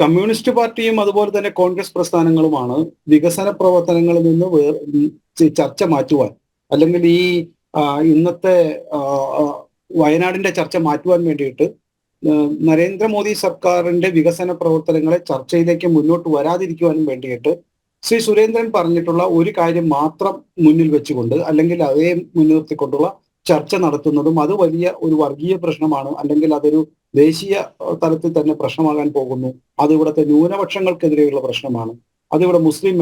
Communist പാർട്ടിയും അതുപോലെ തന്നെ കോൺഗ്രസ് പ്രസ്ഥാനങ്ങളുമാണ് വികസന പ്രവർത്തനങ്ങളിൽ നിന്ന് ചർച്ച മാറ്റുവാൻ, അല്ലെങ്കിൽ ഈ ആ, ഇന്നത്തെ ആ, ആ, വയനാടിന്റെ ചർച്ച മാറ്റുവാൻ വേണ്ടിയിട്ട് നരേന്ദ്രമോദി സർക്കാരിന്റെ വികസന പ്രവർത്തനങ്ങളെ ചർച്ചയിലേക്ക് മുന്നോട്ട് വരാതിരിക്കുവാനും വേണ്ടിയിട്ട് ശ്രീ സുരേന്ദ്രൻ പറഞ്ഞിട്ടുള്ള ഒരു കാര്യം മാത്രം മുന്നിൽ വെച്ചുകൊണ്ട്, അല്ലെങ്കിൽ അതേ മുൻനിർത്തിക്കൊണ്ടുള്ള ചർച്ച നടത്തുന്നതും അത് വലിയ ഒരു വർഗീയ പ്രശ്നമാണ്, അല്ലെങ്കിൽ അതൊരു ദേശീയ തലത്തിൽ തന്നെ പ്രശ്നമാകാൻ പോകുന്നു, അത് ഇവിടുത്തെ ന്യൂനപക്ഷങ്ങൾക്കെതിരെയുള്ള പ്രശ്നമാണ്, അതിവിടെ മുസ്ലിം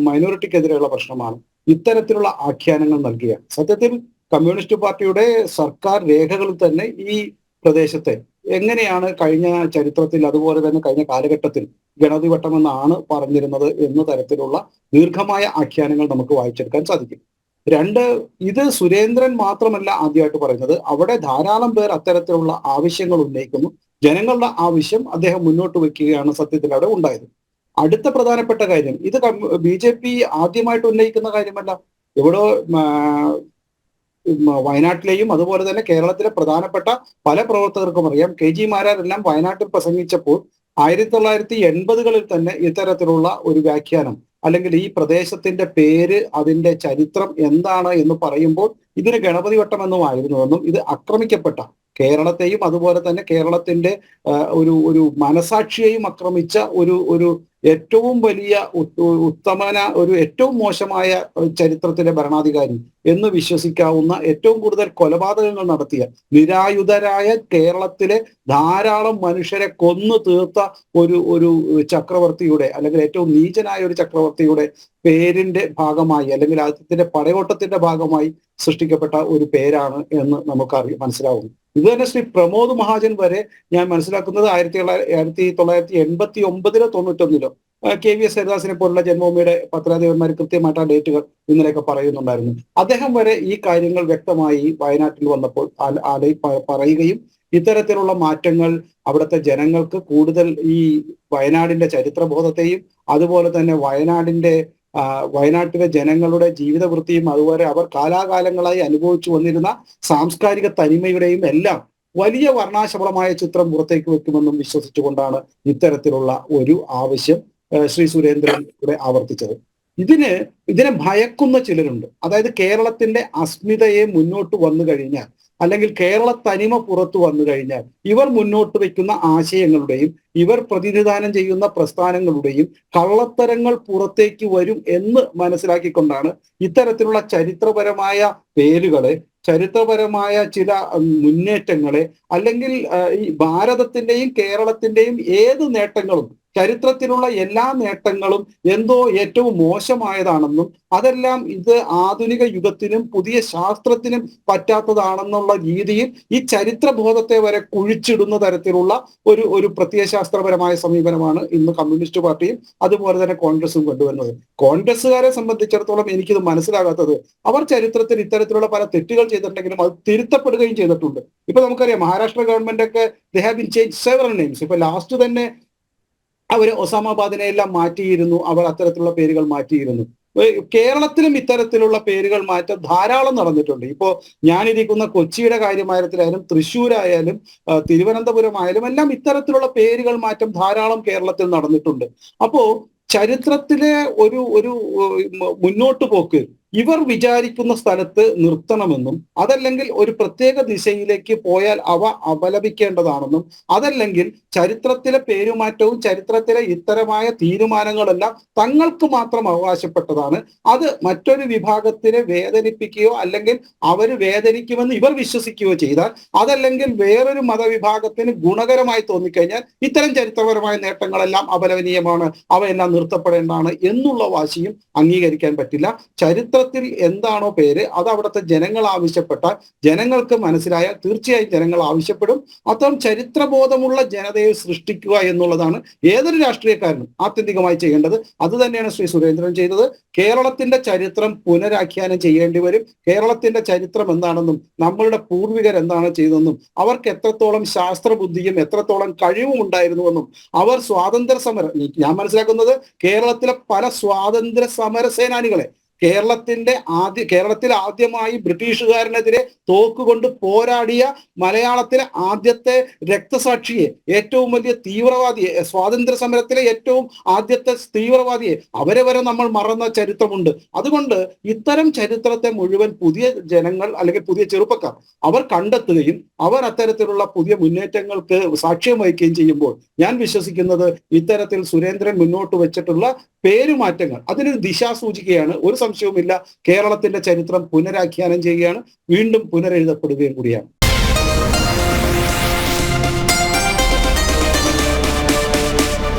മൈനോറിറ്റിക്കെതിരെയുള്ള പ്രശ്നമാണ്, ഇത്തരത്തിലുള്ള ആഖ്യാനങ്ങൾ നൽകുകയാണ്. സത്യത്തിൽ കമ്മ്യൂണിസ്റ്റ് പാർട്ടിയുടെ സർക്കാർ രേഖകളിൽ തന്നെ ഈ പ്രദേശത്തെ എങ്ങനെയാണ് കഴിഞ്ഞ ചരിത്രത്തിൽ, അതുപോലെ തന്നെ കഴിഞ്ഞ കാലഘട്ടത്തിൽ ഗണതിവട്ടം എന്നാണ് പറഞ്ഞിരുന്നത് എന്ന തരത്തിലുള്ള ദീർഘമായ ആഖ്യാനങ്ങൾ നമുക്ക് വായിച്ചെടുക്കാൻ സാധിക്കും. രണ്ട്, ഇത് സുരേന്ദ്രൻ മാത്രമല്ല ആദ്യമായിട്ട് പറയുന്നത്, അവിടെ ധാരാളം പേർ അത്തരത്തിലുള്ള ആവശ്യങ്ങൾ ഉന്നയിക്കുന്നു. ജനങ്ങളുടെ ആവശ്യം അദ്ദേഹം മുന്നോട്ട് വെക്കുകയാണ് സത്യത്തിൽ അവിടെ ഉണ്ടായത്. അടുത്ത പ്രധാനപ്പെട്ട കാര്യം, ഇത് BJP ആദ്യമായിട്ട് ഉന്നയിക്കുന്ന കാര്യമല്ല. ഇവിടെ വയനാട്ടിലെയും അതുപോലെ തന്നെ കേരളത്തിലെ പ്രധാനപ്പെട്ട പല പ്രവർത്തകർക്കും അറിയാം, KG മാരാരെല്ലാം വയനാട്ടിൽ പ്രസംഗിച്ചപ്പോൾ 1980-കളിൽ തന്നെ ഇത്തരത്തിലുള്ള ഒരു വ്യാഖ്യാനം, അല്ലെങ്കിൽ ഈ പ്രദേശത്തിന്റെ പേര്, അതിന്റെ ചരിത്രം എന്താണ് എന്ന് പറയുമ്പോൾ ഇതിന് ഗണപതി വട്ടം എന്നുമായിരുന്നുവെന്നും, ഇത് ആക്രമിക്കപ്പെട്ട കേരളത്തെയും അതുപോലെ തന്നെ കേരളത്തിന്റെ ഒരു മനസാക്ഷിയെയും ആക്രമിച്ച ഒരു ഏറ്റവും വലിയ ഒരു ഏറ്റവും മോശമായ ചരിത്രത്തിലെ ഭരണാധികാരി എന്ന് വിശ്വസിക്കാവുന്ന, ഏറ്റവും കൂടുതൽ കൊലപാതകങ്ങൾ നടത്തിയ, നിരായുധരായ കേരളത്തിലെ ധാരാളം മനുഷ്യരെ കൊന്നു തീർത്ത ഒരു ചക്രവർത്തിയുടെ, അല്ലെങ്കിൽ ഏറ്റവും നീചനായ ഒരു ചക്രവർത്തിയുടെ പേരിന്റെ ഭാഗമായി, അല്ലെങ്കിൽ അദ്ദേഹത്തിന്റെ പടയോട്ടത്തിന്റെ ഭാഗമായി സൃഷ്ടിക്കപ്പെട്ട ഒരു പേരാണ് എന്ന് നമുക്ക് മനസ്സിലാവുന്നു. ഇത് തന്നെ ശ്രീ പ്രമോദ് മഹാജൻ വരെ ഞാൻ മനസ്സിലാക്കുന്നത് 1989-ലോ 91-ലോ KVS ഹരിദാസിനെ പോലുള്ള ജന്മഭൂമിയുടെ പത്രാധിപന്മാർ കൃത്യമായിട്ട് ആ ഡേറ്റുകൾ ഇന്നലെയൊക്കെ പറയുന്നുണ്ടായിരുന്നു. അദ്ദേഹം വരെ ഈ കാര്യങ്ങൾ വ്യക്തമായി വയനാട്ടിൽ വന്നപ്പോൾ പറയുകയും ഇത്തരത്തിലുള്ള മാറ്റങ്ങൾ അവിടുത്തെ ജനങ്ങൾക്ക് കൂടുതൽ ഈ വയനാടിന്റെ ചരിത്രബോധത്തെയും അതുപോലെ തന്നെ വയനാട്ടിലെ ജനങ്ങളുടെ ജീവിതവൃത്തിയും, അതുപോലെ അവർ കാലാകാലങ്ങളായി അനുഭവിച്ചു വന്നിരുന്ന സാംസ്കാരിക തനിമയുടെയും എല്ലാം വലിയ വർണ്ണാശബളമായ ചിത്രം പുറത്തേക്ക് വെക്കുമെന്നും വിശ്വസിച്ചുകൊണ്ടാണ് ഇത്തരത്തിലുള്ള ഒരു ആവശ്യം ശ്രീ സുരേന്ദ്രൻ ഇവിടെ ആവർത്തിച്ചത്. ഇതിനെ ഭയക്കുന്ന ചിലരുണ്ട്. അതായത് കേരളത്തിന്റെ അസ്മിതയെ മുന്നോട്ട് വന്നു കഴിഞ്ഞാൽ, അല്ലെങ്കിൽ കേരള തനിമ പുറത്തു വന്നു കഴിഞ്ഞാൽ, ഇവർ മുന്നോട്ട് വയ്ക്കുന്ന ആശയങ്ങളുടെയും ഇവർ പ്രതിനിധാനം ചെയ്യുന്ന പ്രസ്ഥാനങ്ങളുടെയും കള്ളത്തരങ്ങൾ പുറത്തേക്ക് വരും എന്ന് മനസ്സിലാക്കിക്കൊണ്ടാണ് ഇത്തരത്തിലുള്ള ചരിത്രപരമായ പേരുകളെ, ചരിത്രപരമായ ചില മുന്നേറ്റങ്ങളെ, അല്ലെങ്കിൽ ഈ ഭാരതത്തിന്റെയും കേരളത്തിന്റെയും ഏത് നേട്ടങ്ങളും, ചരിത്രത്തിലുള്ള എല്ലാ നേട്ടങ്ങളും എന്തോ ഏറ്റവും മോശമായതാണെന്നും അതെല്ലാം ഇത് ആധുനിക യുഗത്തിനും പുതിയ ശാസ്ത്രത്തിനും പറ്റാത്തതാണെന്നുള്ള രീതിയിൽ ഈ ചരിത്രബോധത്തെ വരെ കുഴിച്ചിടുന്ന തരത്തിലുള്ള ഒരു പ്രത്യയശാസ്ത്രപരമായ സമീപനമാണ് ഇന്ന് കമ്മ്യൂണിസ്റ്റ് പാർട്ടിയും അതുപോലെ തന്നെ കോൺഗ്രസും കൊണ്ടുവരുന്നത്. കോൺഗ്രസ്സുകാരെ സംബന്ധിച്ചിടത്തോളം എനിക്കിത് മനസ്സിലാകാത്തത്, അവർ ചരിത്രത്തിൽ ഇത്തരത്തിലുള്ള പല തെറ്റുകൾ ചെയ്തിട്ടുണ്ടെങ്കിലും അത് തിരുത്തപ്പെടുകയും ചെയ്തിട്ടുണ്ട്. ഇപ്പൊ നമുക്കറിയാം, മഹാരാഷ്ട്ര ഗവൺമെന്റ് ഒക്കെ they have been change several names. ഇപ്പൊ ലാസ്റ്റ് തന്നെ അവർ ഒസാമാബാദിനെ എല്ലാം മാറ്റിയിരുന്നു, അവർ അത്തരത്തിലുള്ള പേരുകൾ മാറ്റിയിരുന്നു. കേരളത്തിലും ഇത്തരത്തിലുള്ള പേരുകൾ മാറ്റം ധാരാളം നടന്നിട്ടുണ്ട്. ഇപ്പോ ഞാനിരിക്കുന്ന കൊച്ചിയുടെ കാര്യമായാലും തൃശ്ശൂരായാലും തിരുവനന്തപുരം ആയാലും എല്ലാം ഇത്തരത്തിലുള്ള പേരുകൾ മാറ്റം ധാരാളം കേരളത്തിൽ നടന്നിട്ടുണ്ട്. അപ്പോ ചരിത്രത്തിലെ ഒരു മുന്നോട്ട് പോക്ക് ഇവർ വിചാരിക്കുന്ന സ്ഥലത്ത് നിർത്തണമെന്നും, അതല്ലെങ്കിൽ ഒരു പ്രത്യേക ദിശയിലേക്ക് പോയാൽ അവ അപലപിക്കേണ്ടതാണെന്നും, അതല്ലെങ്കിൽ ചരിത്രത്തിലെ പേരുമാറ്റവും ചരിത്രത്തിലെ ഇത്തരമായ തീരുമാനങ്ങളെല്ലാം തങ്ങൾക്ക് മാത്രം അവകാശപ്പെട്ടതാണ്, അത് മറ്റൊരു വിഭാഗത്തിനെ വേദനിപ്പിക്കുകയോ അല്ലെങ്കിൽ അവർ വേദനിക്കുമെന്ന് ഇവർ വിശ്വസിക്കുകയോ ചെയ്താൽ, അതല്ലെങ്കിൽ വേറൊരു മതവിഭാഗത്തിന് ഗുണകരമായി തോന്നിക്കഴിഞ്ഞാൽ ഇത്തരം ചരിത്രപരമായ നേട്ടങ്ങളെല്ലാം അപലപനീയമാണ്, അവയെല്ലാം നിർത്തപ്പെടേണ്ടതാണ് എന്നുള്ള വാശിയും അംഗീകരിക്കാൻ പറ്റില്ല. ചരിത്രത്തിൽ എന്താണോ പേര്, അത് അവിടുത്തെ ജനങ്ങൾ ആവശ്യപ്പെട്ടാൽ, ജനങ്ങൾക്ക് മനസ്സിലായാൽ തീർച്ചയായും ജനങ്ങൾ ആവശ്യപ്പെടും. അത്തരം ചരിത്രബോധമുള്ള ജനതയെ സൃഷ്ടിക്കുക എന്നുള്ളതാണ് ഏതൊരു രാഷ്ട്രീയക്കാരനും ആത്യന്തികമായി ചെയ്യേണ്ടത്. അത് തന്നെയാണ് ശ്രീ സുരേന്ദ്രൻ ചെയ്തത്. കേരളത്തിന്റെ ചരിത്രം പുനരാഖ്യാനം ചെയ്യേണ്ടി വരും. കേരളത്തിന്റെ ചരിത്രം എന്താണെന്നും നമ്മളുടെ പൂർവികർ എന്താണ് ചെയ്തതെന്നും അവർക്ക് എത്രത്തോളം ശാസ്ത്രബുദ്ധിയും എത്രത്തോളം കഴിവും ഉണ്ടായിരുന്നുവെന്നും, അവർ സ്വാതന്ത്ര്യ സമരം, ഞാൻ മനസ്സിലാക്കുന്നത് കേരളത്തിലെ പല സ്വാതന്ത്ര്യ സമര സേനാനികളെ, കേരളത്തിൽ ആദ്യമായി ബ്രിട്ടീഷുകാരനെതിരെ തോക്കുകൊണ്ട് പോരാടിയ മലയാളത്തിലെ ആദ്യത്തെ രക്തസാക്ഷിയെ, ഏറ്റവും വലിയ തീവ്രവാദിയെ, സ്വാതന്ത്ര്യ സമരത്തിലെ ഏറ്റവും ആദ്യത്തെ തീവ്രവാദിയെ, അവരെ വരെ നമ്മൾ മറന്ന ചരിത്രമുണ്ട്. അതുകൊണ്ട് ഇത്തരം ചരിത്രത്തെ മുഴുവൻ പുതിയ ജനങ്ങൾ അല്ലെങ്കിൽ പുതിയ ചെറുപ്പക്കാർ അവർ കണ്ടെത്തുകയും അവർ അത്തരത്തിലുള്ള പുതിയ മുന്നേറ്റങ്ങൾക്ക് സാക്ഷ്യം വഹിക്കുകയും ചെയ്യുമ്പോൾ ഞാൻ വിശ്വസിക്കുന്നത് ഇത്തരത്തിൽ സുരേന്ദ്രൻ മുന്നോട്ട് വെച്ചിട്ടുള്ള പേരുമാറ്റങ്ങൾ അതിനൊരു ദിശാസൂചികയാണ്. ഒരു സംശയവുമില്ല, കേരളത്തിന്റെ ചരിത്രം പുനരാഖ്യാനം ചെയ്യുകയാണ്, വീണ്ടും പുനരെഴുതപ്പെടുകയും കൂടിയാണ്.